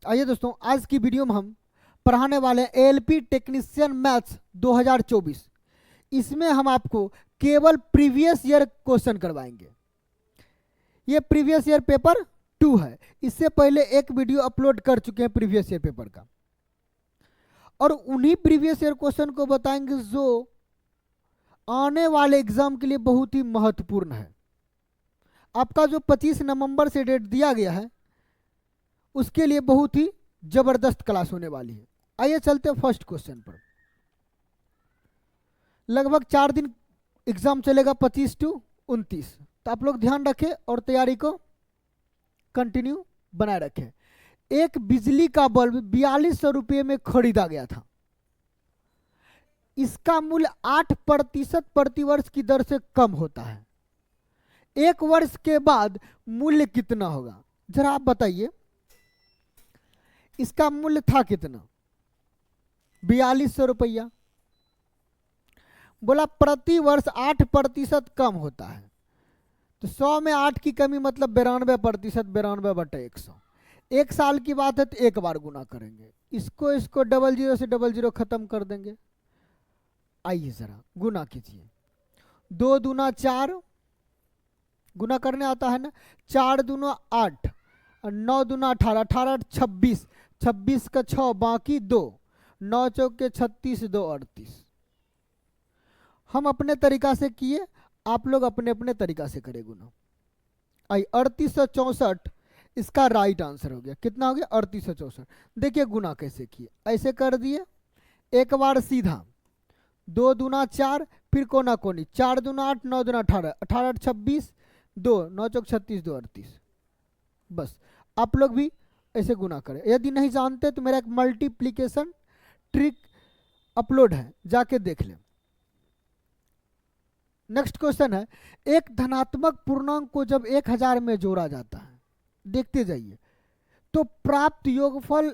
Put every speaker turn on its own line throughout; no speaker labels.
आइए दोस्तों, आज की वीडियो में हम पढ़ाने वाले हैं एएलपी टेक्नीशियन मैथ्स 2024। इसमें हम आपको केवल प्रीवियस ईयर क्वेश्चन करवाएंगे। ये प्रीवियस ईयर पेपर 2 है। इससे पहले एक वीडियो अपलोड कर चुके हैं प्रीवियस ईयर पेपर का, और उन्हीं प्रीवियस ईयर क्वेश्चन को बताएंगे जो आने वाले एग्जाम के लिए बहुत ही महत्वपूर्ण है। आपका जो 25 नवंबर से डेट दिया गया है उसके लिए बहुत ही जबरदस्त क्लास होने वाली है। आइए चलते हैं फर्स्ट क्वेश्चन पर। लगभग 4 दिन एग्जाम चलेगा, 25 से 29। तो आप लोग ध्यान रखें और तैयारी को कंटिन्यू बनाए रखें। एक बिजली का बल्ब 4200 रुपये में खरीदा गया था। इसका मूल्य 8% प्रतिवर्ष की दर से कम होता है। एक वर्ष के बाद मूल्य कितना होगा? जरा आप बताइए, इसका मूल्य था कितना? 4200 रुपया। बोला प्रति वर्ष 8% कम होता है, तो 100 में 8 की कमी मतलब 92%, 92/100। एक साल की बात है तो एक बार गुना करेंगे, इसको 00 से 00 खत्म कर देंगे। आइए जरा गुना कीजिए। 2 दूना 4, गुना करने आता है ना। 4 दूना 8 और 9 दूना 18, 18 26, 26 का 6 बाकी 2, 9 चौके 36, 2 38। हम अपने तरीका से किए, आप लोग अपने अपने तरीका से करें गुना। आई 3864 इसका राइट आंसर हो गया। कितना हो गया? 3864। देखिए गुना कैसे किए, ऐसे कर दिए एक बार सीधा। 2 दूना 4, फिर कोना कोनी, 4 दूना 8, 9 दूना 18, 18 26, 2, 9 चौक 36, 2 38। बस आप लोग भी ऐसे गुना करें। यदि नहीं जानते तो मेरा एक मल्टीप्लिकेशन ट्रिक अपलोड है, जाके देख लें। नेक्स्ट क्वेश्चन है, एक धनात्मक पूर्णांक को जब 1000 में जोड़ा जाता है, देखते जाइए, तो प्राप्त योगफल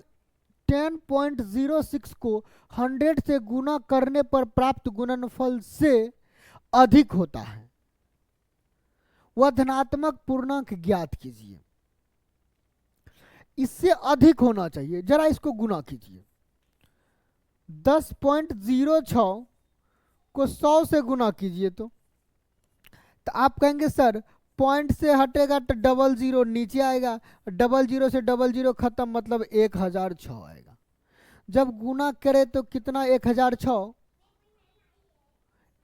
10.06 को 100 से गुना करने पर प्राप्त गुणनफल से अधिक होता है। वह धनात्मक पूर्णांक ज्ञात कीजिए। इससे अधिक होना चाहिए, जरा इसको गुना कीजिए। 10.06 को 100 से गुना कीजिए तो आप कहेंगे सर पॉइंट से हटेगा तो 00 नीचे आएगा, 00 से 00 खत्म मतलब 1006 आएगा। जब गुना करे तो कितना? 1006।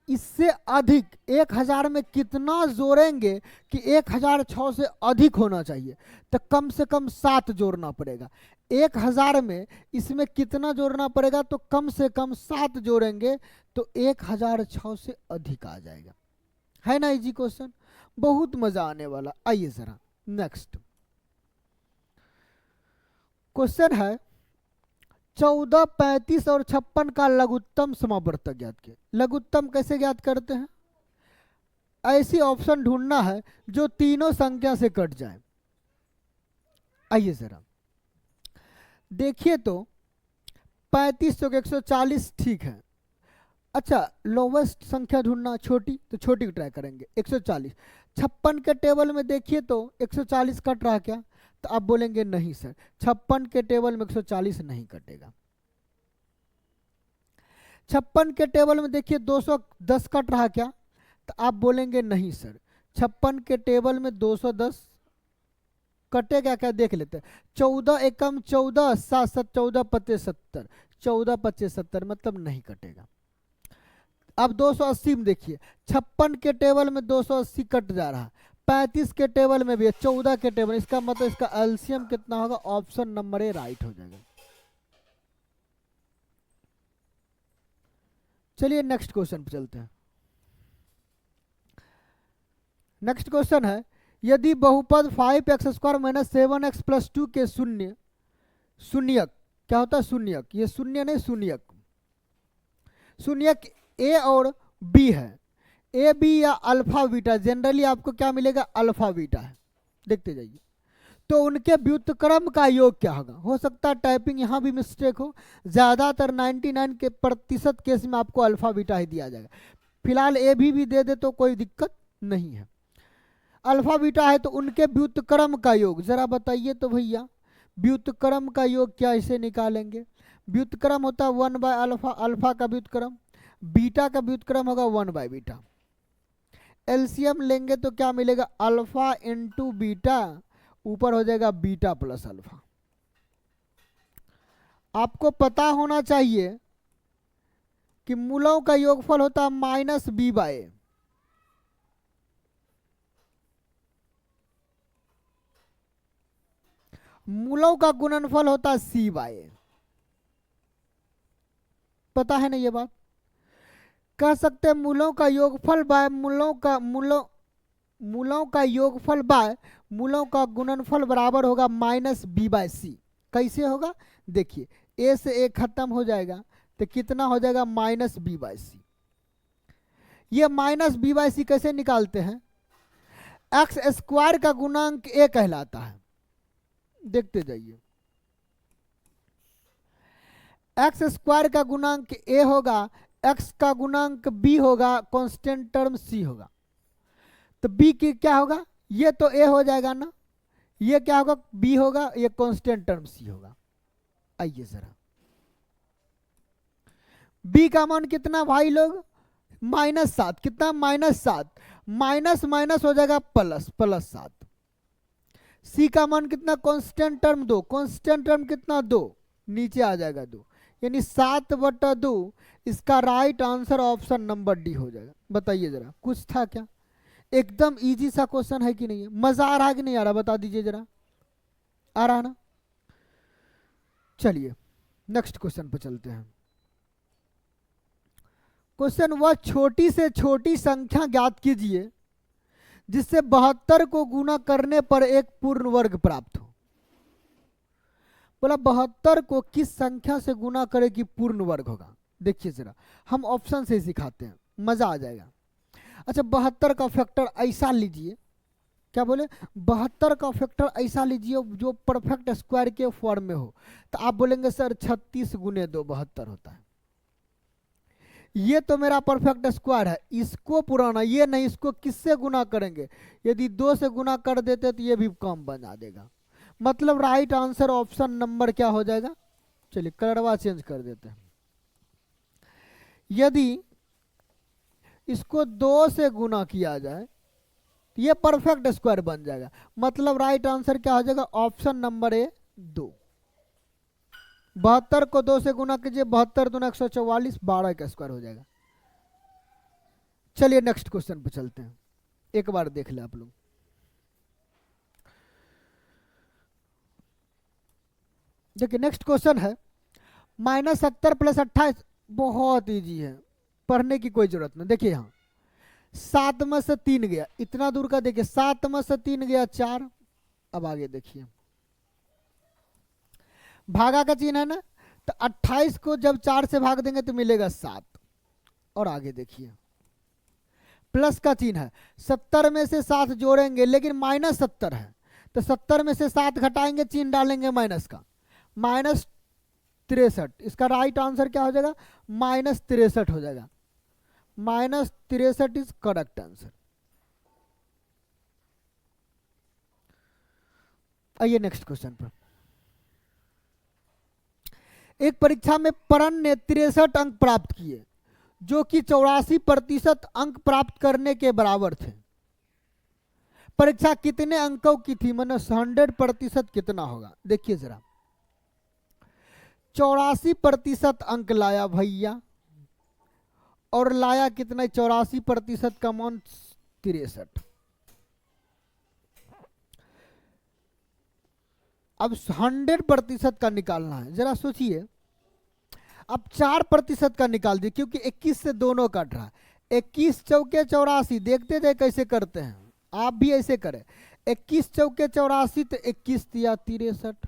इससे अधिक 1000 में कितना जोड़ेंगे कि 1006 से अधिक होना चाहिए? तो कम से कम 7 जोड़ना पड़ेगा। 1000 में इसमें कितना जोड़ना पड़ेगा? तो कम से कम 7 जोड़ेंगे तो 1006 से अधिक आ जाएगा। है ना इजी क्वेश्चन? बहुत मजा आने वाला। आइए जरा नेक्स्ट क्वेश्चन है, 14, 35 और 56 का लघुत्तम समावर्तक ज्ञात किए। लघुत्तम कैसे ज्ञात करते हैं? ऐसी ऑप्शन ढूंढना है जो तीनों संख्या से कट जाए। आइए जरा देखिए, तो 35 चौके 140 ठीक है। अच्छा, लोवेस्ट संख्या ढूंढना, छोटी, तो छोटी ट्राई करेंगे 140। 56 के टेबल में देखिए तो 140 कट रहा क्या? तो आप बोलेंगे नहीं सर, 56 के टेबल में 140 नहीं कटेगा। 56 के टेबल में देखिए 210 कट रहा क्या? तो आप बोलेंगे नहीं सर, 56 के टेबल में 210 कटेगा क्या? देख लेते हैं। 14 एकम 14, 7 7 14 25 70, 14 25 70 मतलब नहीं कटेगा। अब 280 में देखिए, 56 के टेबल में 280 कट जा रहा, 35 के टेबल में भी, 14 के टेबल, इसका मतलब इसका एलसीएम कितना होगा? ऑप्शन नंबर ए राइट हो जाएगा। चलिए नेक्स्ट क्वेश्चन पे चलते हैं। नेक्स्ट क्वेश्चन है, यदि बहुपद 5x² - 7x + 2 के शून्यक, क्या होता है शून्यक? ये शून्य नहीं, शून्यक। शून्यक ए और बी है, ए बी या अल्फा बीटा, जनरली आपको क्या मिलेगा? अल्फा बीटा है। देखते जाइए, तो उनके व्युत्क्रम का योग क्या होगा? हो सकता है टाइपिंग यहाँ भी मिस्टेक हो, ज़्यादातर 99% केस में आपको अल्फा बीटा ही दिया जाएगा। फिलहाल ए भी दे दे तो कोई दिक्कत नहीं है। अल्फा बीटा है तो उनके व्युत्क्रम का योग जरा बताइए तो भैया। व्युत्क्रम का योग क्या इसे निकालेंगे? व्युत्क्रम होता है 1/अल्फा, अल्फा का व्युत्क्रम, बीटा का व्युत्क्रम होगा 1/बीटा। एलसीएम लेंगे तो क्या मिलेगा? अल्फा इंटू बीटा, ऊपर हो जाएगा बीटा प्लस अल्फा। आपको पता होना चाहिए कि मूलों का योगफल होता है -b/a। मूलों का गुणनफल होता है c/a। पता है ना ये बात? कह सकते हैं मूलों का योगफल बाय मूलों का योगफल बाय मूलों का गुणनफल बराबर होगा -b/c। कैसे होगा? देखिए, a से a खत्म हो जाएगा तो कितना हो जाएगा? -b/c। ये -b/c कैसे निकालते हैं? एक्स स्क्वायर का गुणांक a कहलाता है, देखते जाइए। एक्स स्क्वायर का गुणांक a होगा, x का गुणांक b होगा, कांस्टेंट टर्म c होगा। तो b की क्या होगा? ये तो a हो जाएगा ना, ये क्या होगा? b होगा, ये कांस्टेंट टर्म c होगा। आइए जरा, b का मान कितना भाई लोग? -7। कितना? -7। माइनस माइनस हो जाएगा प्लस, +7। c का मान कितना? कांस्टेंट टर्म 2, कांस्टेंट टर्म कितना? 2, नीचे आ जाएगा 2, यानी 7/2। इसका right answer option number D हो जाएगा। बताइए जरा, कुछ था क्या? एकदम इजी सा क्वेश्चन है कि नहीं है? मजा आ रहा है कि नहीं आ रहा? बता दीजिए जरा, आ रहा ना? चलिए नेक्स्ट क्वेश्चन पर चलते हैं। क्वेश्चन, वह छोटी से छोटी संख्या ज्ञात कीजिए जिससे 72 को गुना करने पर एक पूर्ण वर्ग प्राप्त हो। बोला 72 को किस संख्या से गुना करे कि पूर्ण वर्ग होगा? देखिए जरा, हम ऑप्शन से सिखाते हैं, मजा आ जाएगा। अच्छा, 72 का फैक्टर ऐसा लीजिए, क्या बोले? 72 का फैक्टर ऐसा लीजिए जो परफेक्ट स्क्वायर के फॉर्म में हो। तो आप बोलेंगे सर 36 गुने 2 72 होता है। ये तो मेरा परफेक्ट स्क्वायर है, इसको पुराना ये नहीं, इसको किससे गुना करेंगे? यदि 2 से गुना कर देते तो ये भी कम बना देगा। मतलब राइट आंसर ऑप्शन नंबर क्या हो जाएगा? चलिए कलरवा चेंज कर देते हैं। यदि इसको 2 से गुना किया जाए तो ये परफेक्ट स्क्वायर बन जाएगा। मतलब राइट आंसर क्या हो जाएगा? Option number A 2। 72 को 2 से गुना कीजिए, 72 दूना 144, 12 का स्क्वायर हो जाएगा। चलिए नेक्स्ट क्वेश्चन पे चलते हैं, एक बार देख ले आप लोग। देखिए नेक्स्ट क्वेश्चन है -70 + 28। बहुत इजी है, पढ़ने की कोई जरूरत नहीं। देखिए यहाँ 7 में से 3 गया, इतना दूर का देखिए, 7 में से 3 गया 4। अब आगे देखिए, भागा का चिन्ह है ना, तो 28 को जब 4 से भाग देंगे तो मिलेगा 7। और आगे देखिए प्लस का चिन्ह है, 70 में से 7 जोड़ेंगे लेकिन -70 है, तो 70 में से 7 घटाएंगे, चिन्ह डालेंगे माइनस का, -63। इसका राइट आंसर क्या हो जाएगा? -63 हो जाएगा। -63 इज करेक्ट आंसर। आइए नेक्स्ट क्वेश्चन पर। एक परीक्षा में परन ने 63 अंक प्राप्त किए जो कि 84% अंक प्राप्त करने के बराबर थे। परीक्षा कितने अंकों की थी? मतलब 100% कितना होगा? देखिए जरा, 84% अंक लाया भैया, और लाया कितना? 84% का मान 63। अब 100% का निकालना है, जरा सोचिए। अब 4% का निकाल दिए, क्योंकि 21 से दोनों कट रहा है। 21 चौके 84, देखते थे कैसे करते हैं, आप भी ऐसे करें। 21 चौके 84, तो 21 तिया 63।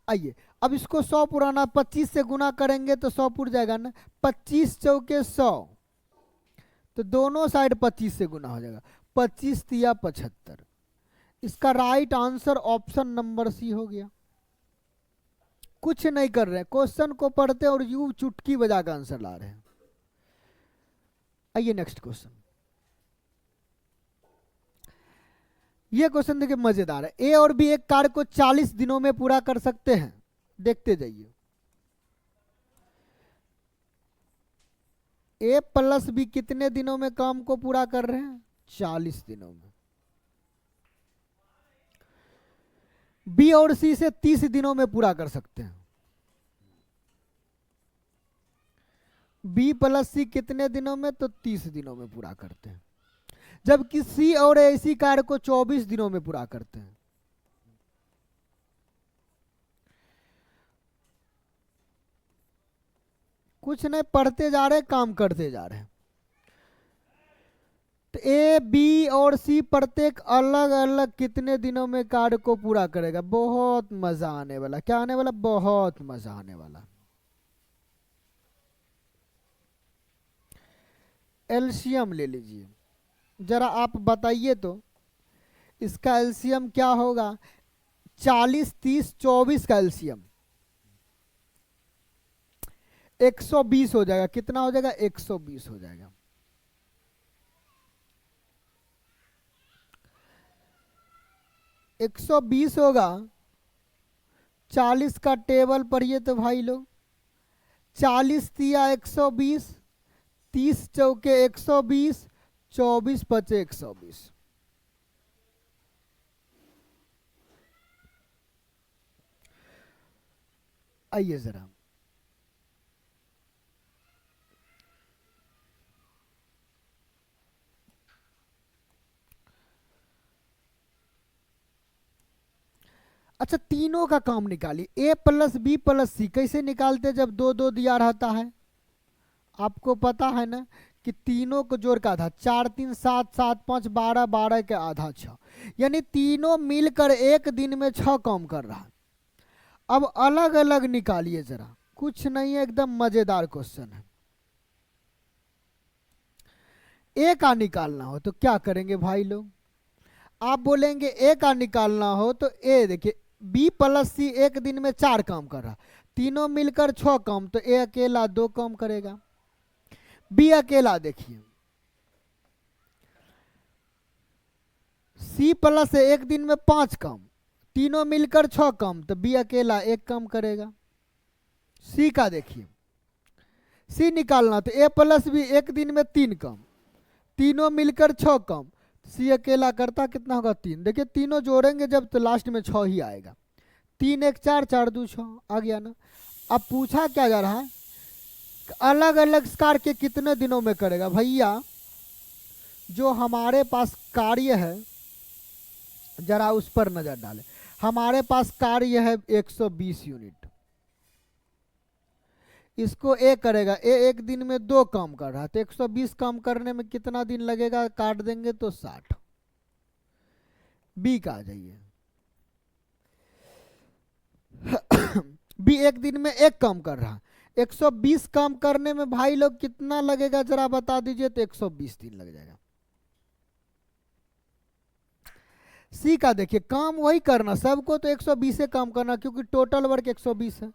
आइए अब इसको 100 पुराना, 25 से गुना करेंगे तो 100 पुर जाएगा ना। 25 चौके 100, तो दोनों साइड 25 से गुना हो जाएगा, 25 तिया 75। इसका right answer option number C हो गया। कुछ नहीं कर रहे, क्वेश्चन को पढ़ते और यूं चुटकी बजा कर आंसर ला रहे हैं। आइए नेक्स्ट क्वेश्चन। ये क्वेश्चन देखिए मजेदार है। ए और बी एक कार्य को 40 दिनों में पूरा कर सकते हैं। देखते जाइए, ए प्लस बी कितने दिनों में काम को पूरा कर रहे हैं? 40 दिनों में। बी और सी से 30 दिनों में पूरा कर सकते हैं। बी प्लस सी कितने दिनों में? तो 30 दिनों में पूरा करते हैं। जबकि सी और ए इसी कार्य को 24 दिनों में पूरा करते हैं। कुछ नहीं, पढ़ते जा रहे, काम करते जा रहे हैं। तो ए बी और सी प्रत्येक अलग अलग कितने दिनों में कार्य को पूरा करेगा? बहुत मजा आने वाला। क्या आने वाला? बहुत मजा आने वाला। एलसीएम ले लीजिए जरा, आप बताइए तो इसका एलसीएम क्या होगा? 40, 30, 24 का एलसीएम 120 हो जाएगा। कितना हो जाएगा? 120 हो जाएगा। एक 120 होगा। 40 का टेबल पढ़िए तो भाई लोग, 40 तिया 120, 30 चौके 120, 24 पचे 120। आइए जरा, अच्छा तीनों का काम निकालिए। ए प्लस बी प्लस सी कैसे निकालते? जब दो दो दिया रहता है, आपको पता है ना कि तीनों को जोड़ का आधा, 4 3 7 7 5 12, 12 के आधा 6, यानी तीनों मिलकर एक दिन में 6 काम कर रहा है। अब अलग अलग निकालिए जरा, कुछ नहीं है, एकदम मजेदार क्वेश्चन है। ए का निकालना हो तो क्या करेंगे भाई लोग? आप बोलेंगे ए का निकालना हो तो ए देखिए, बी प्लस सी एक दिन में 4 काम कर रहा, तीनों मिलकर 6 काम, तो ए अकेला 2 काम करेगा। बी अकेला देखिए, सी प्लस एक दिन में 5 काम, तीनों मिलकर 6 काम, तो बी अकेला 1 काम करेगा। सी का देखिए, सी निकालना तो ए प्लस बी एक दिन में 3 काम, तीनों मिलकर 6 काम, सी अकेला करता कितना होगा? 3। देखिए तीनों जोड़ेंगे जब तो लास्ट में 6 ही आएगा। 3 1 4, 4 2 6 आ गया ना। अब पूछा क्या जा रहा है? अलग अलग कार्य के कितने दिनों में करेगा? भैया जो हमारे पास कार्य है, जरा उस पर नजर डालें। हमारे पास कार्य है 120 यूनिट, इसको ए करेगा। ए एक दिन में 2 काम कर रहा है, तो 120 काम करने में कितना दिन लगेगा? काट देंगे तो 60। बी का आ जाइए, बी एक दिन में 1 काम कर रहा है, 120 काम करने में भाई लोग कितना लगेगा जरा बता दीजिए? तो 120 दिन लग जाएगा। सी का देखिए, काम वही करना सबको, तो 120 काम करना, क्योंकि टोटल वर्क 120 है।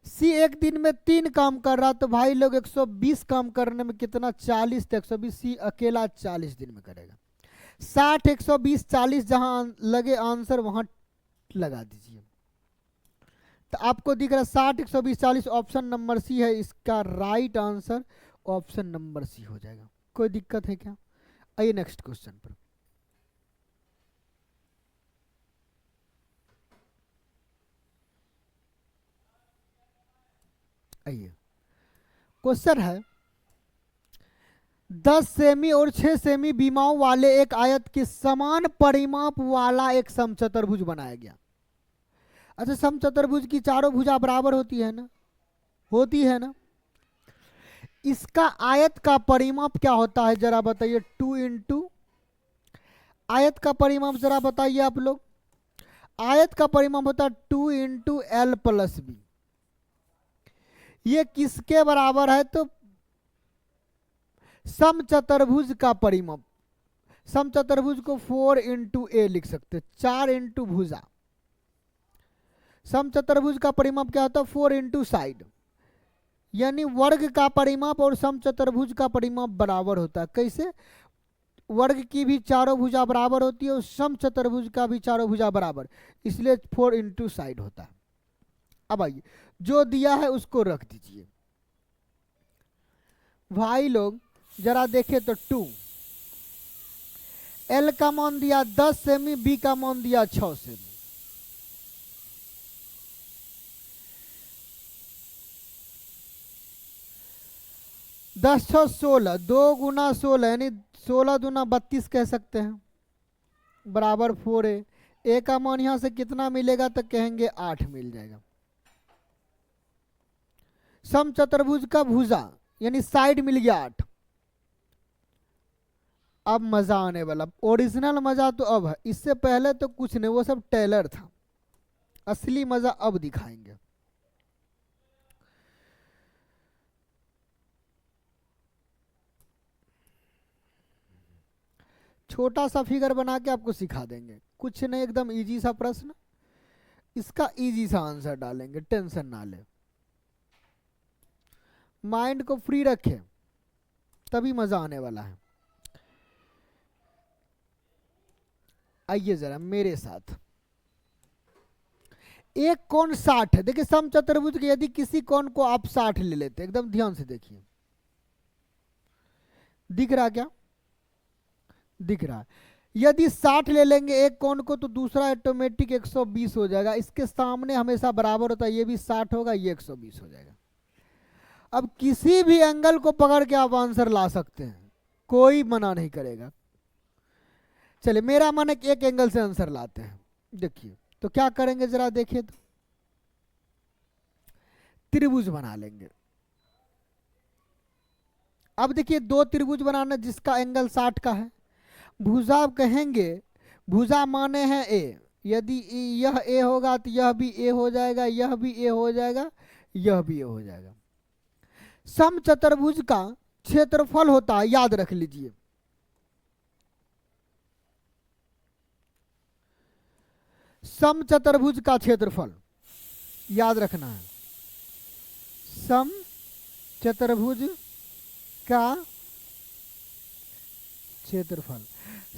सी एक दिन में 3 काम कर रहा, तो भाई लोग 120 काम करने में कितना? 40, तो 120 सी अकेला 40 दिन में करेगा। 60 120 40 जहां लगे आंसर वहां लगा दीजिए। तो आपको दिख रहा है 60 120 40, ऑप्शन नंबर सी है इसका right answer. Option number C हो जाएगा। कोई दिक्कत है क्या? आइए नेक्स्ट क्वेश्चन पर। आइए, क्वेश्चन है 10 सेमी और 6 सेमी बीमाओं वाले एक आयत के समान परिमाप वाला एक समचतुर्भुज बनाया गया। अच्छा, समचतुर्भुज की चारों भुजा बराबर होती है ना? होती है ना? इसका आयत का परिमाप क्या होता है जरा बताइए? 2 इंटू, आयत का परिमाप जरा बताइए आप लोग। आयत का परिमाप होता है 2 इंटू एल प्लस बी। ये किसके बराबर है? तो समचतुर्भुज का परिमाप। समचतुर्भुज को 4 इंटू ए लिख सकते, 4 इंटू भुजा। समचतुर्भुज का परिमाप क्या होता है? 4 इंटू साइड, यानी वर्ग का परिमाप और समचतुर्भुज का परिमाप बराबर होता है। कैसे? वर्ग की भी चारों भुजा बराबर होती है और समचतुर्भुज का भी चारों भुजा बराबर, इसलिए 4 इंटू साइड होता है। अब आइए जो दिया है उसको रख दीजिए। भाई लोग जरा देखें तो 2, एल का मान दिया 10 सेमी, बी का मान दिया 6 सेमी। दस 6 16, 2 गुना 16 यानी 16 दूना 32 कह सकते हैं, बराबर 4a। ए का मान यहां से कितना मिलेगा तो कहेंगे 8 मिल जाएगा। समचतुर्भुज का भुजा यानी साइड मिल गया 8। अब मजा आने वाला, ओरिजिनल मजा तो अब है, इससे पहले तो कुछ नहीं, वो सब टेलर था। असली मजा अब दिखाएंगे। छोटा सा फिगर बना के आपको सिखा देंगे, कुछ नहीं, एकदम इजी सा प्रश्न, इसका इजी सा आंसर डालेंगे, टेंशन ना ले, माइंड को फ्री रखें तभी मजा आने वाला है। आइए जरा मेरे साथ, एक कोण 60 है। देखिए समचतुर्भुज के यदि किसी कोण को आप 60 ले लेते, एकदम ध्यान से देखिए, दिख रहा क्या? दिख रहा है। यदि 60 ले लेंगे एक कोण को तो दूसरा ऑटोमेटिक 120 हो जाएगा। इसके सामने हमेशा बराबर होता है, ये भी 60 होगा, ये 120 हो जाएगा। अब किसी भी एंगल को पकड़ के आप आंसर ला सकते हैं, कोई मना नहीं करेगा। चलिए मेरा मन है एक एंगल से आंसर लाते हैं। देखिए तो क्या करेंगे जरा देखिए तो, त्रिभुज बना लेंगे। अब देखिए 2 त्रिभुज बनाना जिसका एंगल 60 का है। भुजा कहेंगे, भुजा माने हैं ए, यदि यह ए होगा तो यह भी ए हो जाएगा, यह भी ए हो जाएगा, यह भी ए हो जाएगा। समचतुर्भुज का क्षेत्रफल होता है, याद रख लीजिए, समचतुर्भुज का क्षेत्रफल याद रखना है, समचतुर्भुज का क्षेत्रफल।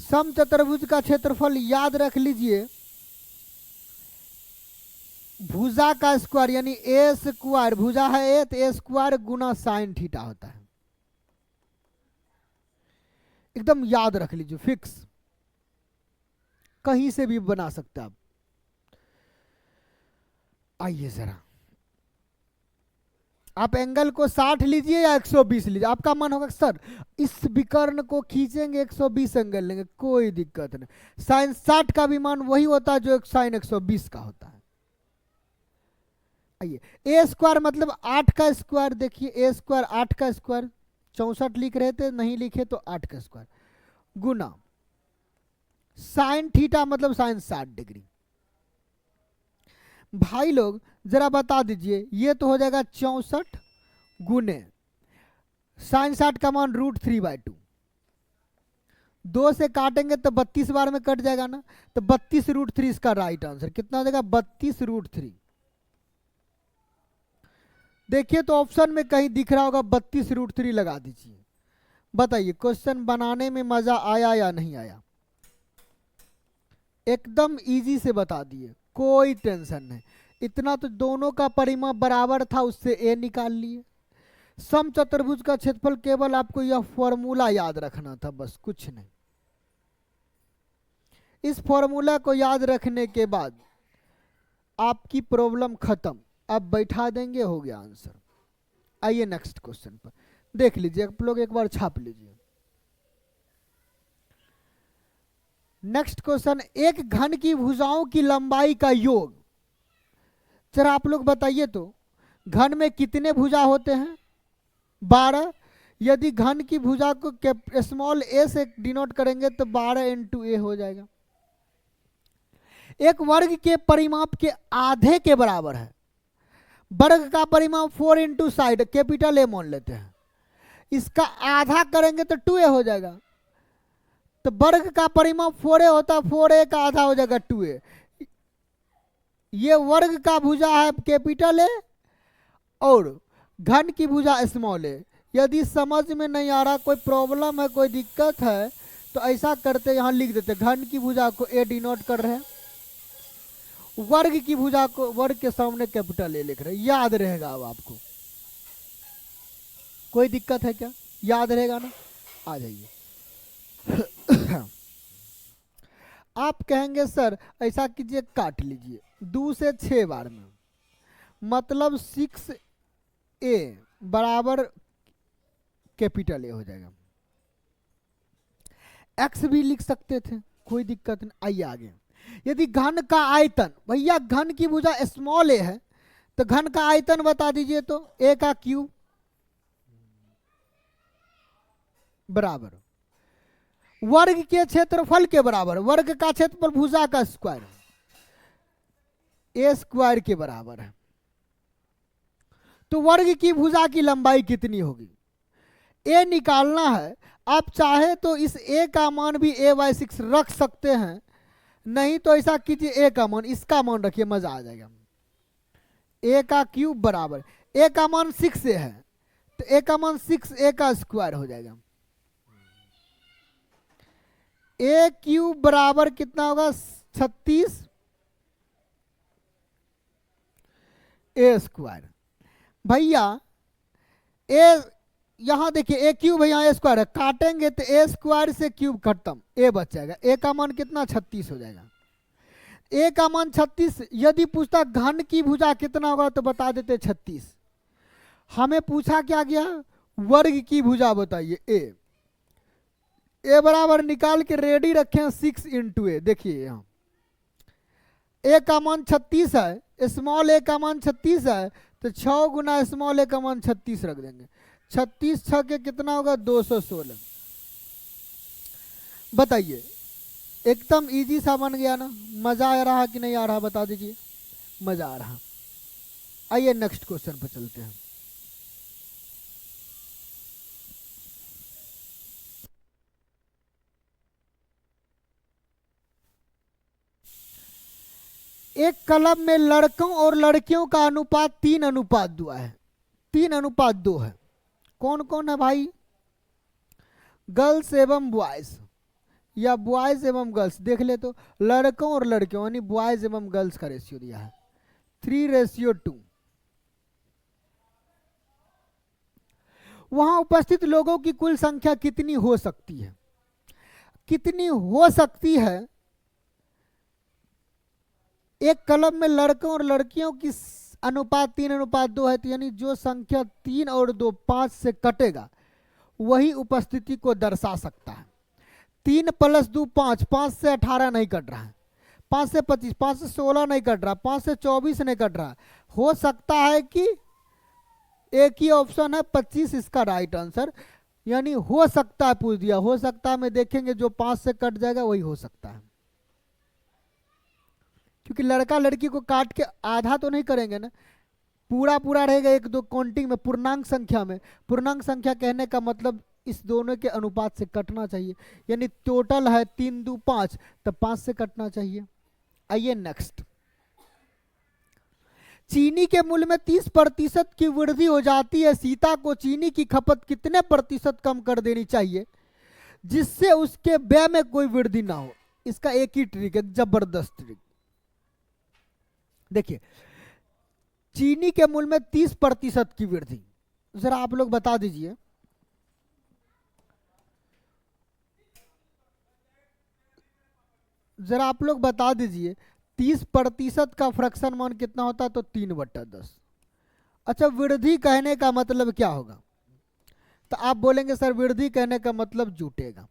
समचतुर्भुज का क्षेत्रफल याद रख लीजिए, भुजा का स्क्वायर यानी ए स्क्वायर, भुजा है ए तो ए स्क्वायर गुना साइन थीटा होता है। एकदम याद रख लीजिए, फिक्स, कहीं से भी बना सकते आप। आइए जरा, आप एंगल को 60 लीजिए या 120 लीजिए, आपका मन होगा सर इस विकर्ण को खींचेंगे 120 एंगल लेंगे, कोई दिक्कत नहीं। साइन 60 का भी मान वही होता है जो साइन 120 का होता है। आइए ए स्क्वायर मतलब 8 का स्क्वायर, देखिए ए स्क्वायर 8 का स्क्वायर, 64 लिख रहे थे, नहीं लिखे तो 8 का स्क्वायर, गुना साइन थीटा मतलब साइन 60 डिग्री। भाई लोग जरा बता दीजिए, ये तो हो जाएगा 64 गुने साइन 60 का मान √3/2, 2 से काटेंगे तो 32 बार में कट जाएगा ना, तो 32√3 इसका राइट आंसर कितना हो जाएगा, 32√3। देखिए तो ऑप्शन में कहीं दिख रहा होगा 32√3 लगा दीजिए। बताइए क्वेश्चन बनाने में मजा आया या नहीं आया? एकदम इजी से बता दिए, कोई टेंशन नहीं। इतना तो दोनों का परिमाप बराबर था, उससे ए निकाल लिए। समचतुर्भुज का क्षेत्रफल केवल आपको यह फॉर्मूला याद रखना था, बस कुछ नहीं। इस फॉर्मूला को याद रखने के बाद आपकी प्रॉब्लम खत्म, अब बैठा देंगे, हो गया आंसर। आइए नेक्स्ट क्वेश्चन पर देख लीजिए, आप लोग एक बार छाप लीजिए। नेक्स्ट क्वेश्चन, एक घन की भुजाओं की लंबाई का योग। जरा आप लोग बताइए तो, घन में कितने भुजा होते हैं? 12। यदि घन की भुजा को स्मॉल ए से डिनोट करेंगे तो 12 × a हो जाएगा। एक वर्ग के परिमाप के आधे के बराबर है। वर्ग का परिमाप 4 × साइड, कैपिटल ए मान लेते हैं, इसका आधा करेंगे तो 2a हो जाएगा। तो वर्ग का परिमाप 4a होता है, 4a का आधा हो जाएगा 2a। ये वर्ग का भुजा है कैपिटल ए और घन की भुजा स्मॉल ए। यदि समझ में नहीं आ रहा, कोई प्रॉब्लम है, कोई दिक्कत है, तो ऐसा करते यहां लिख देते, घन की भुजा को ए डिनोट कर रहे हैं, वर्ग की भुजा को वर्ग के सामने कैपिटल ए लिख रहे हैं। याद रहेगा अब आपको, कोई दिक्कत है क्या? याद रहेगा ना? आ जाइए। आप कहेंगे सर ऐसा कीजिए, काट लीजिए 2 से 6 बार में, मतलब 6a बराबर कैपिटल ए हो जाएगा। x भी लिख सकते थे, कोई दिक्कत नहीं। आइए आगे। यदि घन का आयतन, भैया घन की भुजा स्मॉल ए है तो घन का आयतन बता दीजिए, तो a का क्यूब बराबर वर्ग के क्षेत्रफल के बराबर, वर्ग का क्षेत्रफल भुजा का स्क्वायर, ए स्क्वायर के बराबर है। तो वर्ग की भुजा की लंबाई कितनी होगी? ए निकालना है। आप चाहे तो इस ए का मान भी a/6 रख सकते हैं, नहीं तो ऐसा कीजिए ए का मान, इसका मान रखिए, मजा आ जाएगा। ए का क्यूब बराबर, ए का मान 6a है तो ए का मान 6a का स्क्वायर हो जाएगा। ए क्यूब बराबर कितना होगा? 36 ए स्क्वायर। भैया ए यहां देखिए, ए क्यूब है, यहाँ ए स्क्वायर है, काटेंगे तो ए स्क्वायर से क्यूब खत्म, ए बच जाएगा। ए का मान कितना? 36 हो जाएगा। ए का मान 36। यदि पूछता घन की भुजा कितना होगा तो बता देते 36। हमें पूछा क्या गया? वर्ग की भुजा बताइए। ए बराबर निकाल के रेडी रखे हैं 6 इंटू ए। देखिए यहाँ ए का मान 36 है, स्मॉल ए का मान 36 है, तो 6 गुना स्मॉल ए का मान 36 रख देंगे। 36 6 के कितना होगा? 216। बताइए, एकदम इजी सा बन गया ना? मजा आ रहा कि नहीं आ रहा बता दीजिए। मजा आ रहा। आइए नेक्स्ट क्वेश्चन पर चलते हैं। एक क्लब में लड़कों और लड़कियों का अनुपात 3:2 है। 3:2 है। कौन कौन है भाई? गर्ल्स एवं बॉयज, या बॉयज एवं गर्ल्स। देख ले तो लड़कों और लड़कियों यानी बॉयज एवं गर्ल्स का रेशियो दिया है 3:2। वहां उपस्थित लोगों की कुल संख्या कितनी हो सकती है? कितनी हो सकती है? एक क्लब में लड़कों और लड़कियों की अनुपात 3:2 है, तो यानी जो संख्या 3 और 2 5 से कटेगा वही उपस्थिति को दर्शा सकता है। 3 + 2 5, 5 से 18 नहीं कट रहा है, 5 से 25, 5 से 16 नहीं कट रहा, 5 से 24 नहीं कट रहा। हो सकता है कि एक ही ऑप्शन है 25 इसका राइट आंसर, यानी हो सकता है पूछ दिया, हो सकता है में देखेंगे जो 5 से कट जाएगा वही हो सकता है, क्योंकि लड़का लड़की को काट के आधा तो नहीं करेंगे ना, पूरा पूरा रहेगा 1 2 काउंटिंग में, पूर्णांक संख्या में। पूर्णांक संख्या कहने का मतलब इस दोनों के अनुपात से कटना चाहिए, यानी टोटल है 3 2 5, तो 5 से कटना चाहिए। आइए नेक्स्ट। चीनी के मूल्य में 30% की वृद्धि हो जाती है, सीता को चीनी की खपत कितने प्रतिशत कम कर देनी चाहिए जिससे उसके व्यय में कोई वृद्धि ना हो? इसका एक ही ट्रिक है, जबरदस्त ट्रिक। देखिए, चीनी के मूल्य में 30% की वृद्धि, जरा आप लोग बता दीजिए, जरा आप लोग बता दीजिए 30% का फ्रैक्शन मान कितना होता है? तो 3/10। अच्छा, वृद्धि कहने का मतलब क्या होगा? तो आप बोलेंगे सर वृद्धि कहने का मतलब जुटेगा।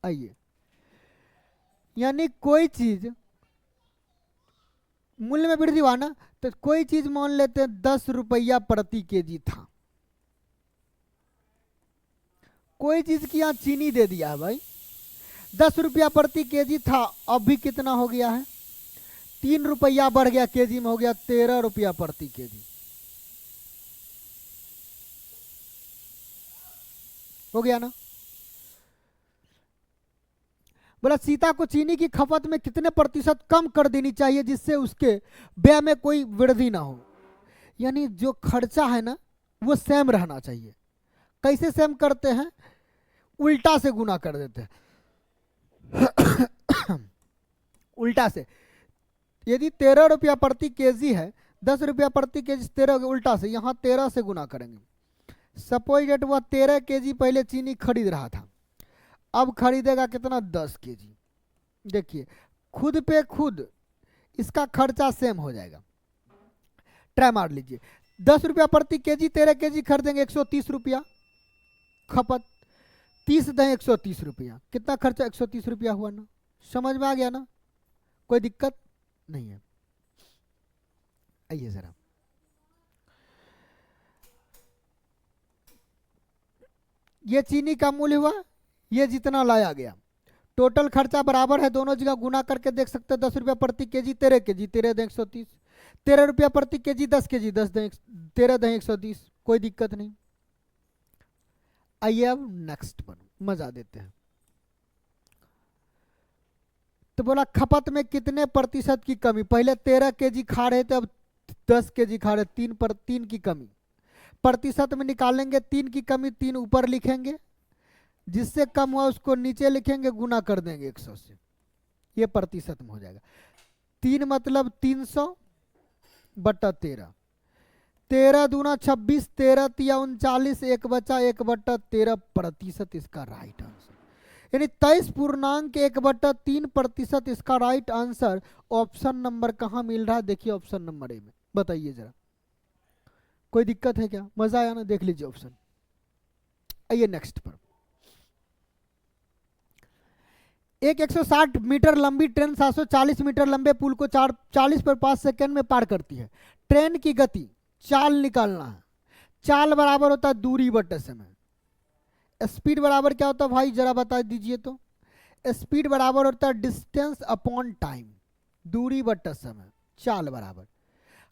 आइए, यानी कोई चीज मूल्य में वृद्धि हुआ ना, तो कोई चीज मान लेते हैं 10 रुपया प्रति केजी था, कोई चीज की यहां चीनी दे दिया है भाई, 10 रुपया प्रति केजी था, अब भी कितना हो गया है? 3 रुपया बढ़ गया केजी में, हो गया 13 रुपया प्रति केजी। हो गया ना? बोला सीता को चीनी की खपत में कितने प्रतिशत कम कर देनी चाहिए जिससे उसके व्यय में कोई वृद्धि ना हो, यानी जो खर्चा है ना वो सेम रहना चाहिए। कैसे सेम करते हैं? उल्टा से गुना कर देते हैं। उल्टा से, यदि 13 रुपया प्रति केजी है, 10 रुपया प्रति केजी 13, उल्टा से यहाँ 13 से गुना करेंगे। सपोज डेट वह 13 केजी पहले चीनी खरीद रहा था, अब खरीदेगा कितना, 10 केजी। देखिए खुद पे खुद इसका खर्चा सेम हो जाएगा। ट्राई मार लीजिए, 10 रुपया प्रति केजी, 13 केजी खरीदेंगे 130 रुपया खपत, 30 दें 130 रुपया, कितना खर्चा, 130 रुपया हुआ ना। समझ में आ गया ना, कोई दिक्कत नहीं है। आइए जरा, ये चीनी का मूल्य हुआ, ये जितना लाया गया, टोटल खर्चा बराबर है, दोनों जगह गुना करके देख सकते हैं। 10 रुपया प्रति केजी 13 केजी, 13 दें 130, 13 रुपया प्रति केजी 10 केजी, 10 दें 13 दें 130, कोई दिक्कत नहीं। आइए अब नेक्स्ट पर मजा देते हैं। तो बोला खपत में कितने प्रतिशत की कमी, पहले 13 केजी खा रहे थे, अब 10 केजी खा रहे, 3 की कमी। प्रतिशत में निकालेंगे, 3 की कमी 3 ऊपर लिखेंगे, जिससे कम हुआ उसको नीचे लिखेंगे, गुना कर देंगे 100 से, ये प्रतिशत में हो जाएगा। 3 मतलब 300 बटा 13, 13 दूना 26, 13 तिया 39, 1 बचा 1/13 प्रतिशत इसका राइट आंसर, यानी 23.1/3% इसका राइट आंसर। ऑप्शन नंबर कहाँ मिल रहा है, देखिए ऑप्शन नंबर ए में, बताइए जरा, कोई दिक्कत है क्या, मजा आया ना, देख लीजिए ऑप्शन। आइए नेक्स्ट पर, एक 160 मीटर लंबी ट्रेन 740 मीटर लंबे पुल को 40 पर 5 सेकंड में पार करती है। ट्रेन की गति, चाल निकालना है। चाल बराबर होता है दूरी बटे समय। स्पीड बराबर क्या होता है भाई, जरा बता दीजिए तो। स्पीड बराबर होता है डिस्टेंस अपॉन टाइम, दूरी बटे समय, चाल बराबर।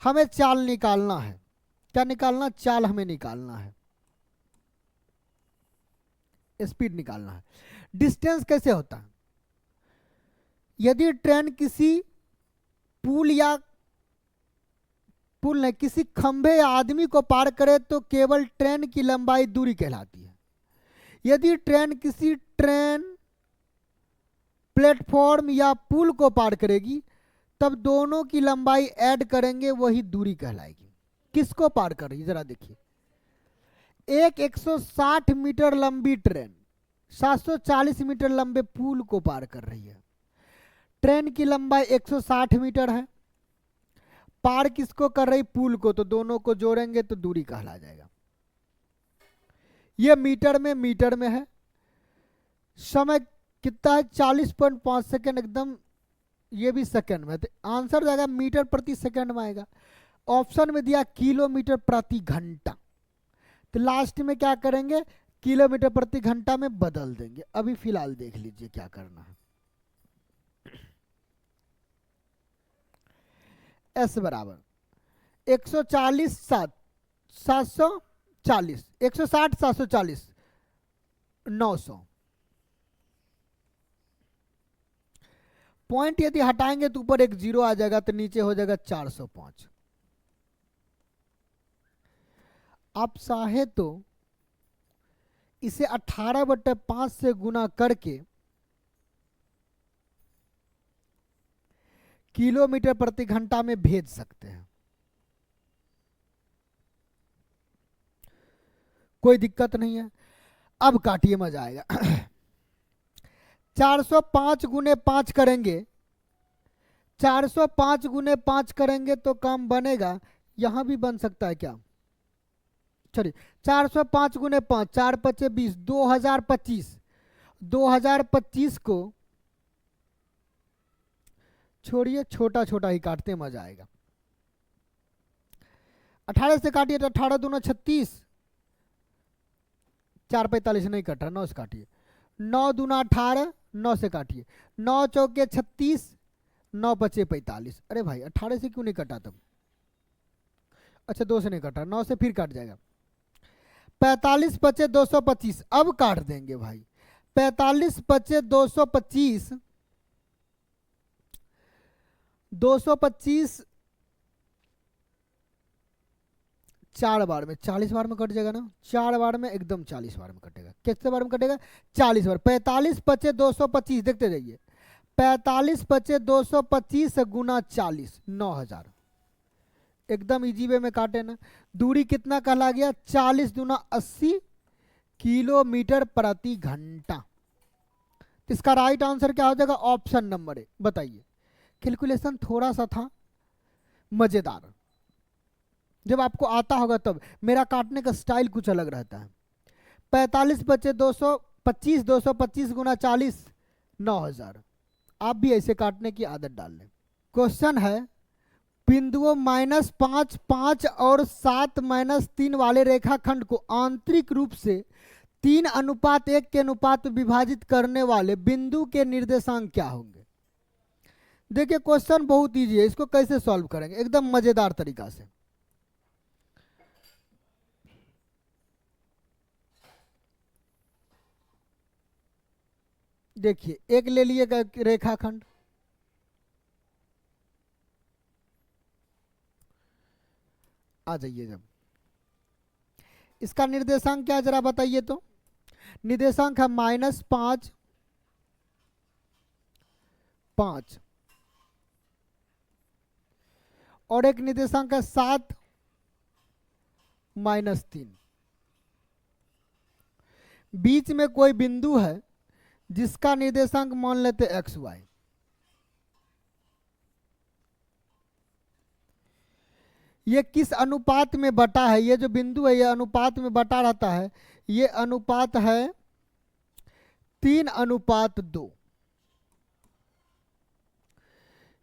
हमें चाल निकालना है, क्या निकालना, चाल हमें निकालना है, स्पीड निकालना है। डिस्टेंस कैसे होता है, यदि ट्रेन किसी पुल या पुल नहीं, किसी खंभे या आदमी को पार करे तो केवल ट्रेन की लंबाई दूरी कहलाती है। यदि ट्रेन किसी प्लेटफॉर्म या पुल को पार करेगी तब दोनों की लंबाई ऐड करेंगे, वही दूरी कहलाएगी। किसको पार कर रही है जरा देखिए, एक 160 मीटर लंबी ट्रेन 740 मीटर लंबे पुल को पार कर रही है। ट्रेन की लंबाई 160 मीटर है, पार किसको कर रही, पुल को, तो दोनों को जोड़ेंगे तो दूरी कहला जाएगा। ये मीटर में है। समय कितना है, 40.5 सेकेंड, एकदम ये भी सेकंड में, तो आंसर जाएगा मीटर प्रति सेकंड में आएगा। ऑप्शन में दिया किलोमीटर प्रति घंटा, तो लास्ट में क्या करेंगे, किलोमीटर प्रति घंटा में बदल देंगे। अभी फिलहाल देख लीजिए क्या करना है। एस बराबर 140 740, 160 740 900। पॉइंट यदि हटाएंगे तो ऊपर एक जीरो आ जाएगा, तो नीचे हो जाएगा 405। आप चाहे तो इसे 18/5 से गुना करके किलोमीटर प्रति घंटा में भेज सकते हैं, कोई दिक्कत नहीं है। अब काटिए, मजा आएगा। 405 गुने 5 करेंगे, 405 गुने 5 करेंगे तो काम बनेगा, यहां भी बन सकता है क्या, चलिए 405 गुने 5, 4 5 20, 2025। 2025 को छोड़िए, छोटा छोटा ही काटते मजा आएगा। 18 से काटिए तो 18 दूना 36, 4 45 नहीं कट रहा, 9 से काटिए। 9 दूना 18, 9 से काटिए। 9 चौके 36, 9 पचे 45। अरे भाई 18 से क्यों नहीं कटा तब, अच्छा 2 से नहीं कटा, 9 से फिर काट जाएगा। 45 पचे 225, अब काट देंगे भाई। 45 पचे 225, 225 4 बार में 40 बार में कट जाएगा ना, 4 बार में एकदम 40 बार में कटेगा। कितने बार में कटेगा? 40 बार। 45 पचे 225, देखते जाइए, 45 पचे 225 गुना 40, 9000। एकदम इजी वे में काटे ना। दूरी कितना कहला गया? 40 दूना 80 किलोमीटर प्रति घंटा। इसका राइट आंसर क्या हो जाएगा? Option number A. बताइए, कैलकुलेशन थोड़ा सा था मजेदार, जब आपको आता होगा तब। मेरा काटने का स्टाइल कुछ अलग रहता है। 45 बचे 225, 225 गुना 40, 9000। आप भी ऐसे काटने की आदत डाल लें। क्वेश्चन है, बिंदुओं -5, 5 और 7 -3 वाले रेखाखंड को आंतरिक रूप से 3:1 के अनुपात में विभाजित करने वाले बिंदु के निर्देशांक क्या होंगे? देखिए क्वेश्चन बहुत इजी है, इसको कैसे सॉल्व करेंगे एकदम मजेदार तरीका से। देखिए एक ले लिए रेखाखंड, आ जाइए। जब इसका निर्देशांक क्या है जरा बताइए तो। निर्देशांक है -5, 5 और एक निर्देशांक है 7 -3। बीच में कोई बिंदु है जिसका निर्देशांक मान लेते एक्स वाई। ये किस अनुपात में बटा है? ये जो बिंदु है ये अनुपात में बटा रहता है। ये अनुपात है 3:2।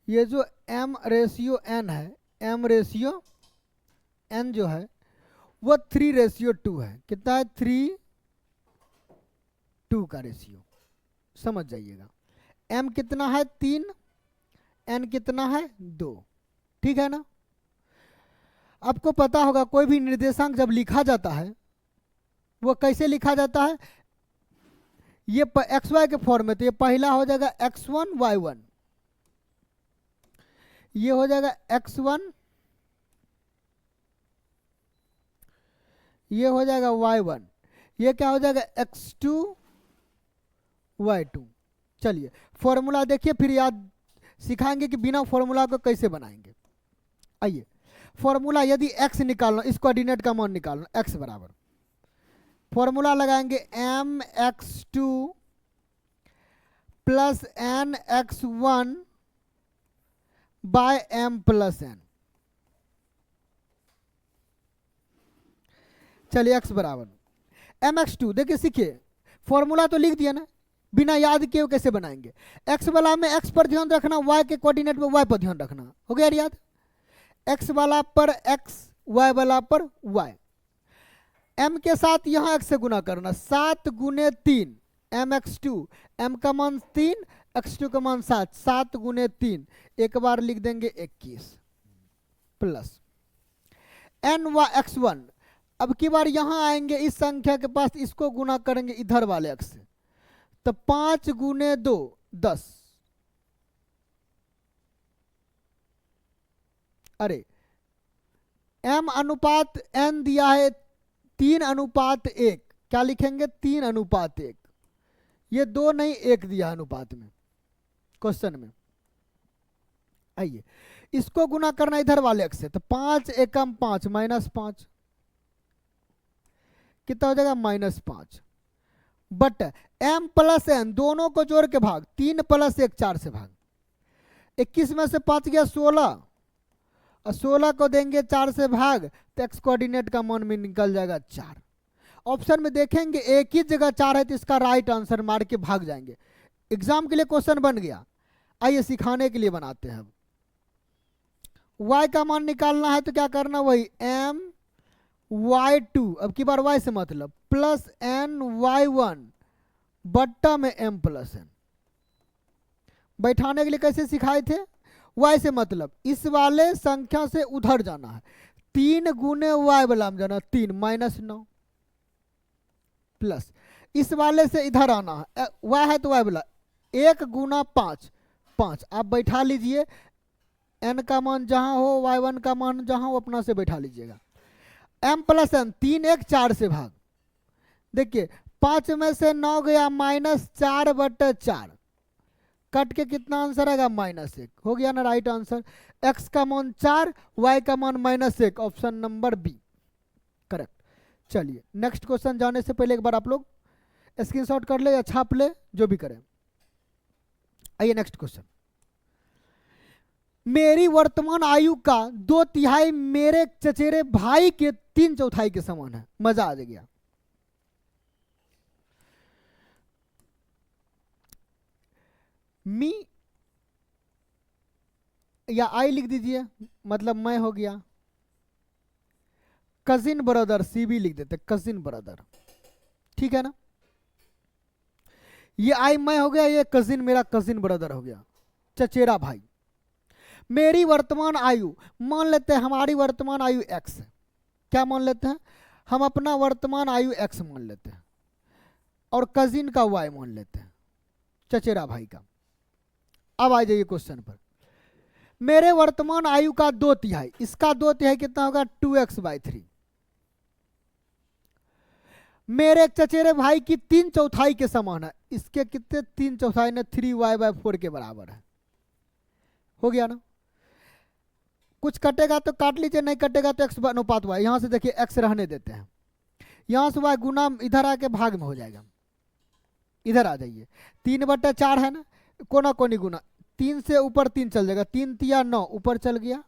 ये जो m/n है, m/n जो है वो 3:2 है। कितना है? 3:2 का रेशियो। समझ जाइएगा। m कितना है? 3, n कितना है? 2। ठीक है ना। आपको पता होगा कोई भी निर्देशांक जब लिखा जाता है वो कैसे लिखा जाता है? ये एक्स वाई के फॉर्म में। तो ये पहला हो जाएगा x1 y1, ये हो जाएगा x1, ये हो जाएगा y1, ये क्या हो जाएगा? x2 y2। चलिए फॉर्मूला देखिए, फिर याद सिखाएंगे कि बिना फॉर्मूला को कैसे बनाएंगे। आइए फॉर्मूला, यदि x निकालना, इस कोऑर्डिनेट का मान निकालना, x बराबर फॉर्मूला लगाएंगे mx2 plus nx1 by m plus n। चलिए x बराबर mx2, देखिए सीखिए फॉर्मूला तो लिख दिया ना, बिना याद किए कैसे बनाएंगे? x वाला में x पर ध्यान रखना, y के कोऑर्डिनेट में y पर ध्यान रखना। हो गया याद? x वाला पर x, y वाला पर y। m के साथ यहाँ x से गुना करना, 7 गुने 3 mx2, m का मान 3, x2 का मान 7, 7 गुने 3, एक बार लिख देंगे 21 प्लस x1। अब की बार यहाँ आएंगे इस संख्या के पास, इसको गुना करेंगे इधर वाले x से, तो 5 गुने 2 10। अरे m अनुपात n दिया है 3:1, क्या लिखेंगे? 3:1। ये 2 नहीं 1 दिया अनुपात में क्वेश्चन में। आइए इसको गुना करना इधर वाले x से, तो 5 एकम 5 -5, कितना हो जाएगा? -5 बट m प्लस n दोनों को जोड़ के भाग, 3 + 1 4 से भाग। 21 में से 5 गया 16, और 16 को देंगे 4 से भाग, तो x कोऑर्डिनेट का मान में निकल जाएगा 4। ऑप्शन में देखेंगे एक ही जगह 4 है, तो इसका राइट आंसर मार के भाग जाएंगे। एग्जाम के लिए क्वेश्चन बन गया। आइए सिखाने के लिए बनाते हैं। y का मान निकालना है तो क्या करना? वही my2, अब की बार y से मतलब, प्लस ny1 बट्टा में m प्लस n। बैठाने के लिए कैसे सिखाए थे? y से मतलब इस वाले संख्या से उधर जाना है, 3 गुने y वाला में जाना, 3 -9 प्लस इस वाले से इधर आना है, y है तो y वाला 1 गुना 5 5। आप बैठा लीजिए, n का मान जहां हो y1 का मान जहां हो अपना से बैठा लीजिएगा। m प्लस n, 3 1 4 से भाग। देखिए 5 में से 9 गया -4/4, कट के कितना आंसर आएगा -1। हो गया ना राइट आंसर। x का मान 4, y का मान -1, ऑप्शन नंबर बी करेक्ट। चलिए नेक्स्ट क्वेश्चन जाने से पहले एक बार आप लोग स्क्रीनशॉट कर ले या छाप ले, जो भी करें। आइए नेक्स्ट क्वेश्चन। मेरी वर्तमान आयु का 2/3 मेरे चचेरे भाई के 3/4 के समान है। मजा आ गया। मी या आई लिख दीजिए, मतलब मैं हो गया। कजिन ब्रदर सी भी लिख देते, कजिन ब्रदर, ठीक है ना। ये आई मैं हो गया, ये कजिन मेरा कजिन ब्रदर हो गया, चचेरा भाई। मेरी वर्तमान आयु, मान लेते हैं हमारी वर्तमान आयु x है। क्या मान लेते हैं हम? अपना वर्तमान आयु x मान लेते हैं और कजिन का y मान लेते हैं, चचेरा भाई का। अब आ जाइए क्वेश्चन पर। मेरे वर्तमान आयु का 2/3, इसका 2/3 कितना होगा? 2x/3। मेरे चचेरे भाई की 3/4 के समान है, इसके कितने? 3/4 ने 3y/4 के बराबर है। हो गया ना। कुछ कटेगा तो काट लीजिए, नहीं कटेगा तो x अनुपात y। यहां से देखिए x रहने देते हैं, यहां से y गुना इधर आके भाग में हो जाएगा। इधर आ जाइए, 3/4 है ना, कोना कोनी गुना, 3 से ऊपर 3 चल जाएगा, 3 तिया 9 ऊपर चल गया,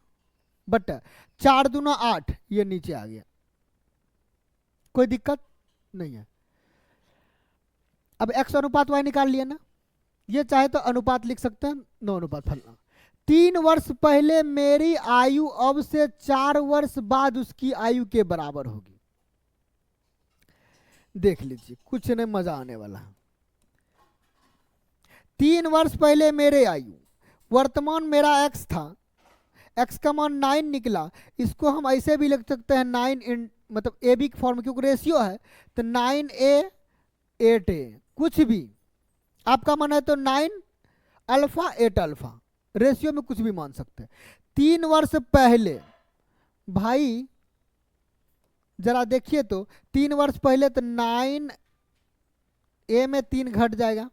बटा 4 दूना 8 ये नीचे आ गया। कोई दिक्कत नहीं है। अब x अनुपात y निकाल लिया ना, ये चाहे तो अनुपात लिख सकते हैं, 9 अनुपात फलना। 3 वर्ष पहले मेरी आयु अब से 4 वर्ष बाद उसकी आयु के बराबर होगी। देख लीजिए कुछ नहीं, मजा आने वाला है। 3 वर्ष पहले मेरे आयु, वर्तमान मेरा x था, x का मान 9 निकला। इसको हम ऐसे भी लिख सकते हैं 9 मतलब ए बी फॉर्म, क्योंकि रेशियो है तो 9a 8a, कुछ भी आपका मन है तो 9 अल्फा 8 अल्फा, रेशियो में कुछ भी मान सकते हैं। 3 वर्ष पहले भाई जरा देखिए तो 3 वर्ष पहले तो 9 ए में 3 घट जाएगा,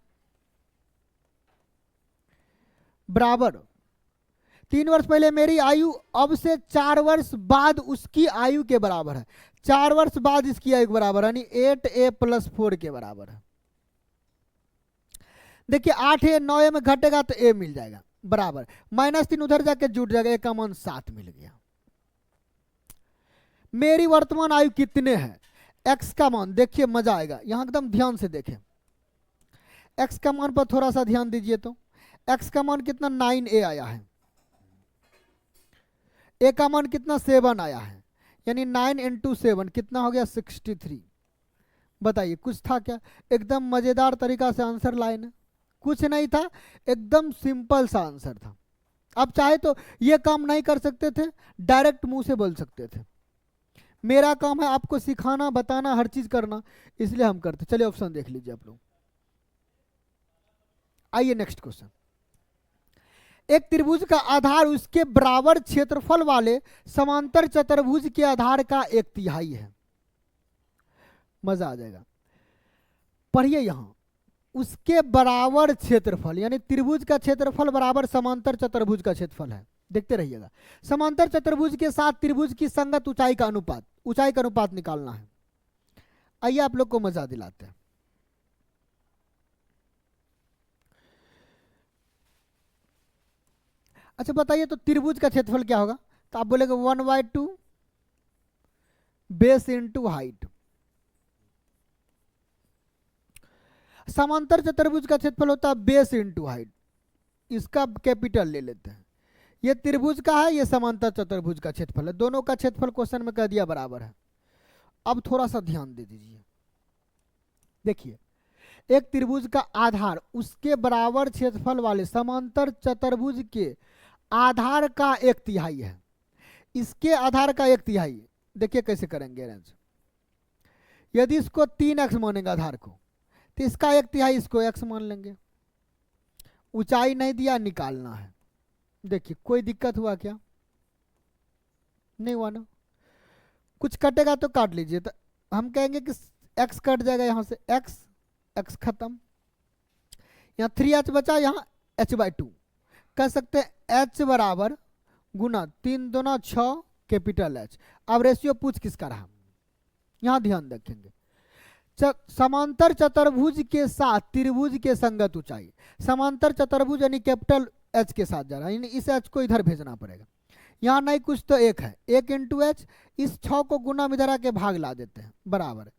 बराबर 3 वर्ष पहले मेरी आयु अब से 4 वर्ष बाद उसकी आयु के बराबर है। 4 वर्ष बाद इसकी आयु के बराबर है, यानी 8a + 4 के बराबर है। देखिए 8a 9a में घटेगा तो a मिल जाएगा, बराबर -3 उधर जाके जुट जाएगा, a का मान 7 मिल गया। मेरी वर्तमान आयु कितने है? x का मान देखिए, मजा आएगा, यहां एकदम ध्यान से देखें। x का मान पर थोड़ा सा ध्यान दीजिए तो x का मान कितना? 9a आया है, a का मान कितना? 7 आया है, यानी 9 × 7 कितना हो गया? 63। बताइए कुछ था क्या? एकदम मजेदार तरीका से आंसर लाए ना, कुछ नहीं था, एकदम सिंपल सा आंसर था। अब चाहे तो ये काम नहीं कर सकते थे, डायरेक्ट मुंह से बोल सकते थे। मेरा काम है आपको सिखाना, बताना, हर चीज करना, इसलिए हम करते। चलिए ऑप्शन देख लीजिए आप लोग। आइए नेक्स्ट क्वेश्चन। एक त्रिभुज का आधार उसके बराबर क्षेत्रफल वाले समांतर चतुर्भुज के आधार का 1/3 है। मजा आ जाएगा। पढ़िए यहां, उसके बराबर क्षेत्रफल, यानी त्रिभुज का क्षेत्रफल बराबर समांतर चतुर्भुज का क्षेत्रफल है। देखते रहिएगा। समांतर चतुर्भुज के साथ त्रिभुज की संगत ऊंचाई का अनुपात, ऊंचाई का अनुपात निकालना है। आइए आप लोग को मजा दिलाते हैं। अच्छा बताइए तो त्रिभुज का क्षेत्रफल क्या होगा? तो आप बोलेंगे 1/2 बेस इंटू हाइट। समांतर चतुर्भुज का क्षेत्रफल होता है बेस इंटू हाइट, इसका कैपिटल ले लेते हैं। ये त्रिभुज का है, ये समांतर चतुर्भुज का क्षेत्रफल है, दोनों का क्षेत्रफल क्वेश्चन में कह दिया बराबर है। अब थोड़ा सा ध्यान दे दीजिए। देखिए एक त्रिभुज का आधार उसके बराबर क्षेत्रफल वाले समांतर चतुर्भुज के आधार का 1/3 है। इसके आधार का 1/3 देखिए कैसे करेंगे अरेंज। यदि इसको 3x मानेंगे आधार को, तो इसका 1/3 इसको x मान लेंगे। ऊंचाई नहीं दिया, निकालना है। देखिए कोई दिक्कत हुआ क्या? नहीं हुआ ना। कुछ कटेगा तो काट लीजिए, तो हम कहेंगे कि x कट जाएगा यहाँ से, x खत्म, यहाँ 3h बचा, यहाँ h/2। कह सकते हैं h बराबर गुना 3 दूना 6 कैपिटल H। अब रेशियो पूछ किसका रहा, यहाँ ध्यान रखेंगे। समांतर चतुर्भुज के साथ त्रिभुज के संगत ऊंचाई, समांतर चतुर्भुज यानी कैपिटल H के साथ जा रहा है, यानी इस H को इधर भेजना पड़ेगा। यहाँ नहीं कुछ तो 1 है, 1 इंटू H, इस 6 को गुना में इधर आके भाग ला देते हैं, बराबर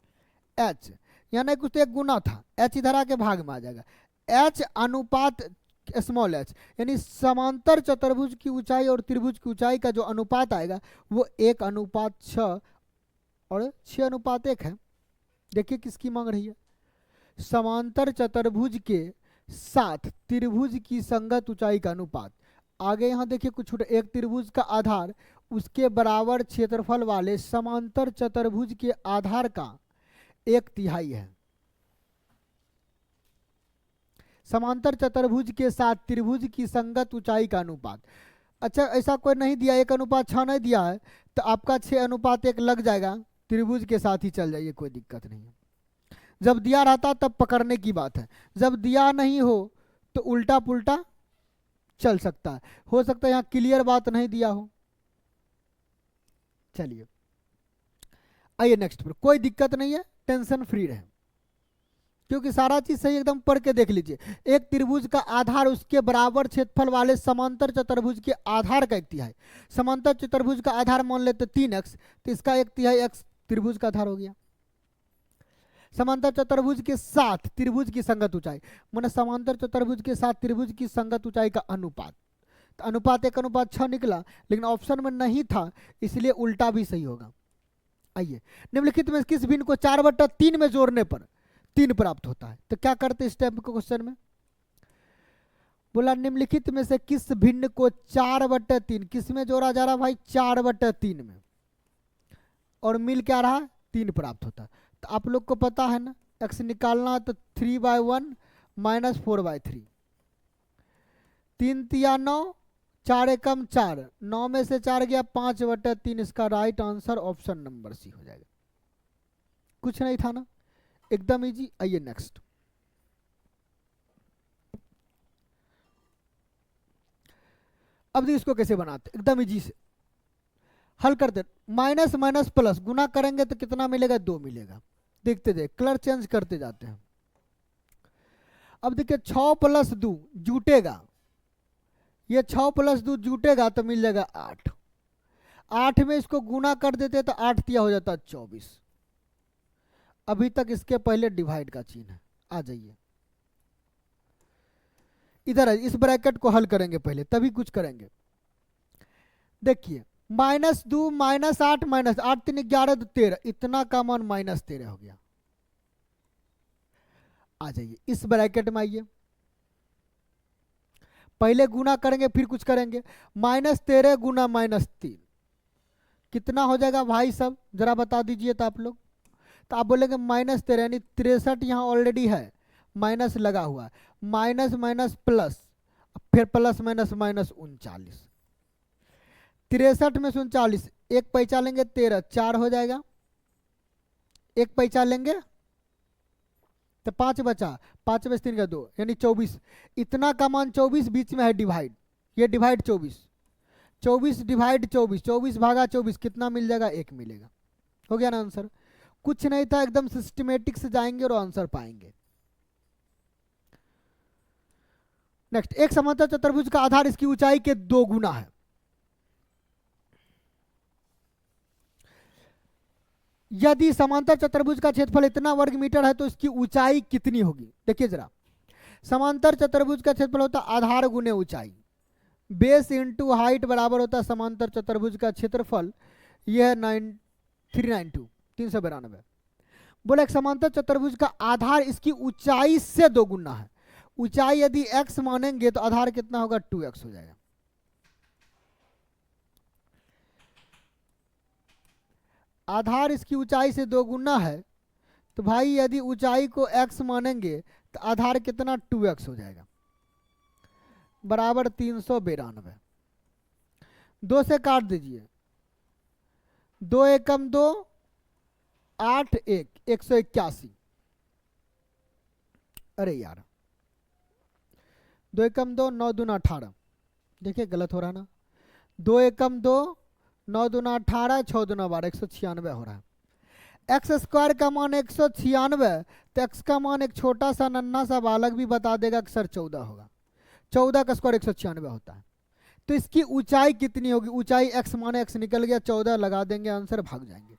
H, यहाँ नहीं कुछ तो 1 गुना था, H इधर आके भाग में आ जाएगा, H अनुपात स्मॉल h, यानी समांतर चतुर्भुज की ऊंचाई और त्रिभुज की ऊंचाई का जो अनुपात आएगा वो 1:6 और 6:1 है। देखिए किसकी मांग रही है, समांतर चतुर्भुज के साथ त्रिभुज की संगत ऊंचाई का अनुपात। आगे यहाँ देखिए कुछ छोटा, एक त्रिभुज का आधार उसके बराबर क्षेत्रफल वाले समांतर चतुर्भुज के आधार का 1/3 है। समांतर चतुर्भुज के साथ त्रिभुज की संगत ऊंचाई का अनुपात। अच्छा ऐसा कोई नहीं दिया, 1:6 नहीं दिया है तो आपका 6:1 लग जाएगा, त्रिभुज के साथ ही चल जाइए, कोई दिक्कत नहीं है। जब दिया रहता तब पकड़ने की बात है, जब दिया नहीं हो तो उल्टा पुल्टा चल सकता है, हो सकता है यहाँ क्लियर बात नहीं दिया हो। चलिए आइए नेक्स्ट पर, कोई दिक्कत नहीं है, टेंशन फ्री रहे, क्योंकि सारा चीज सही एकदम पढ़ के देख लीजिए। एक त्रिभुज का आधार उसके बराबर क्षेत्रफल वाले समांतर चतुर्भुज के आधार का 1/3। समांतर चतुर्भुज का आधार मान लेते 3x, तो इसका 1/3 x त्रिभुज का आधार हो गया। समांतर चतुर्भुज के साथ त्रिभुज की संगत ऊंचाई, माने समांतर चतुर्भुज के साथ त्रिभुज की संगत ऊंचाई का अनुपात, तो अनुपात 1:6 निकला, लेकिन ऑप्शन में नहीं था इसलिए उल्टा भी सही होगा। आइए निम्नलिखित में किस भिन्न को 4/3 में जोड़ने पर 3 प्राप्त होता है, तो क्या करते इस टाइप के क्वेश्चन में, बोला निम्नलिखित में से किस भिन्न को 4/3 किस में जोड़ा जा रहा भाई, 4/3 में, और मिल क्या रहा 3 प्राप्त होता है। तो आप लोग को पता है ना x निकालना, तो 3/1 माइनस 4/3, 3 तिया 9, 4 एकम 4, 9 में से 4 गया 5/3, इसका right answer option number C हो जाएगा। कुछ नहीं था ना, एकदम इजी। आइए नेक्स्ट, अब देखिए इसको कैसे बनाते, एकदम इजी से हल करते। माइनस माइनस प्लस गुना करेंगे तो कितना मिलेगा, 2 मिलेगा। देखते जाए, कलर चेंज करते जाते हैं। अब देखिए 6 + 2 जुटेगा, ये 6 + 2 जुटेगा तो मिल जाएगा 8। 8 में इसको गुना कर देते तो 8 तिया हो जाता 24। अभी तक इसके पहले डिवाइड का चिन्ह है, आ जाइए इधर है, इस ब्रैकेट को हल करेंगे पहले तभी कुछ करेंगे। देखिए -2 -8 -8 3 11 तो 13, इतना का मान -13 हो गया। आ जाइए इस ब्रैकेट में, आइए पहले गुना करेंगे फिर कुछ करेंगे। -13 गुना -3 कितना हो जाएगा भाई सब, जरा बता दीजिए तो आप लोग। तो आप बोलेंगे -13 यानी 63 यहाँ ऑलरेडी है, माइनस लगा हुआ है, माइनस माइनस प्लस, फिर प्लस माइनस माइनस 39। 63 में से 39, एक पैसा लेंगे 13, 4 हो जाएगा, एक पैसा लेंगे तो 5 बचा, 5 में से 3 का 2 यानी 24। इतना का मान 24, बीच में है डिवाइड, ये डिवाइड 24, 24 डिवाइड 24, 24 भागा 24 कितना मिल जाएगा, 1 मिलेगा। हो गया ना आंसर, कुछ नहीं था, एकदम सिस्टमेटिक से जाएंगे और आंसर पाएंगे। नेक्स्ट, एक समांतर चतुर्भुज का आधार इसकी ऊंचाई के 2 गुना है। यदि समांतर चतुर्भुज का क्षेत्रफल इतना वर्ग मीटर है तो इसकी ऊंचाई कितनी होगी। देखिए जरा, समांतर चतुर्भुज का क्षेत्रफल होता है आधार गुने ऊंचाई, बेस इंटू हाइट बराबर होता है समांतर चतुर्भुज का क्षेत्रफल, यह है 392। बोले एक समांतर चतुर्भुज का आधार इसकी ऊंचाई से 2 गुना है। ऊंचाई यदि x मानेंगे तो आधार कितना होगा, 2x हो जाएगा। आधार इसकी ऊंचाई से 2 गुना है तो भाई यदि ऊंचाई को x मानेंगे तो आधार कितना, 2x हो जाएगा, बराबर 392। 2 से काट दीजिए, 2 एकम 2, 8 1, 181। अरे यार, 2 एकम 2, 9 दूना 18। देखिए गलत हो रहा है ना। 2 एकम 2, 9 दूना 18, 6 दूना 12, 196 हो रहा है। एक्स स्क्वायर का मान 196, तो एक्स का मान एक छोटा सा नन्हा सा बालक भी बता देगा कि सर 14 होगा। 14 का स्क्वायर 196 होता है। तो इसकी ऊंचाई कितनी होगी? ऊंचाई एक्स माने एक्स निकल गया, 14 लगा देंगे, आंसर भाग जाएंगे।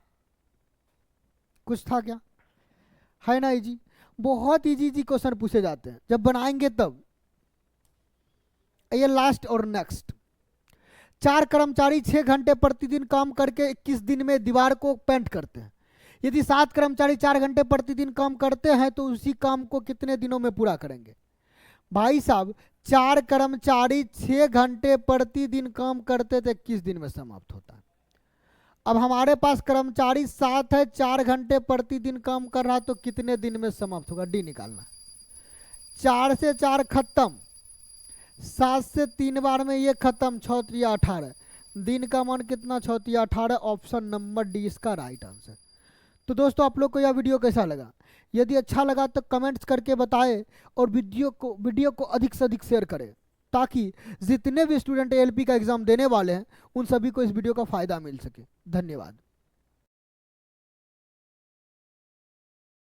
कुछ था क्या? है ना इजी? बहुत इजी इजी क्वेश्चन पूछे जाते हैं जब बनाएंगे तब। ये लास्ट और नेक्स्ट। 4 कर्मचारी 6 घंटे प्रतिदिन काम करके 21 दिन में दीवार को पेंट करते हैं। यदि 7 कर्मचारी 4 घंटे प्रतिदिन काम करते हैं तो उसी काम को कितने दिनों में पूरा करेंगे? भाई साहब, 4 कर्मचारी 6 घंटे प्रतिदिन काम करते थे, 21 दिन में समाप्त होता है। अब हमारे पास कर्मचारी 7 है, 4 घंटे प्रतिदिन काम कर रहा, तो कितने दिन में समाप्त होगा? डी निकालना। 4 से 4 खत्म, 7 से 3 बार में ये खत्म, 6 3 18। दिन का मान कितना? 6 3 18। ऑप्शन नंबर डी इसका राइट आंसर। तो दोस्तों, आप लोग को यह वीडियो कैसा लगा? यदि अच्छा लगा तो कमेंट्स करके बताएं, और वीडियो को अधिक से अधिक शेयर करें, ताकि जितने भी स्टूडेंट एएलपी का एग्जाम देने वाले हैं उन सभी को इस वीडियो का फायदा मिल सके। धन्यवाद।